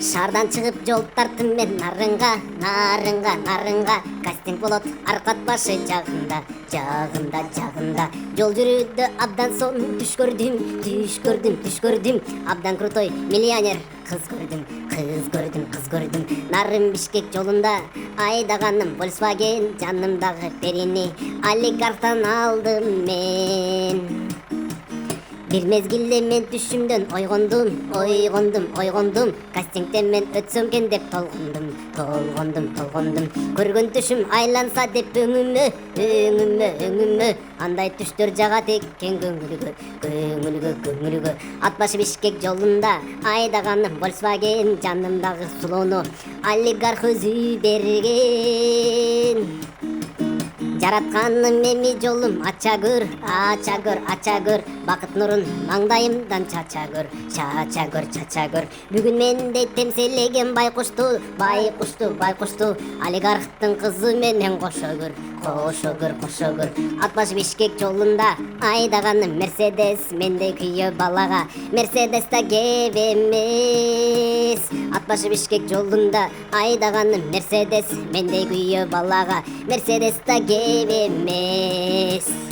Шаардан чыгып жол тарттым мен нарынга кастинг болот аркат башы жагында жол жүрүүдө абдан сонун түш көрдүм абдан крутой миллионер кыз көрдүм нарын Бишкек жолунда айдаганым Volkswagen жанымдагы перини олигархтан алдым мен. Бир мезгилде мен түшүмдөн ойгондум кастингден мен өтсөм экен деп толгондум көргөн түшүм айланса деп өңүмө андай түштөр жагат экен көңүлгө ат башы Бишкек жолунда айдаганым Volkswagen жанымдагы сулоону олигарх өзү берген. Жаратканым эми жолум ача көр бакыт нурун маңдайымдан чача көр бүгүн мендей темселеген байкушту олигархтын кызы менен кошо көр ат башы Бишкек жолунда айдаганым Mercedes мендей күйөө балага Mercedes да кеп эмес. Ат башы Бишкек жолунда айдаганым Mercedes мендей күйөө балага Mercedes да кеп эмес.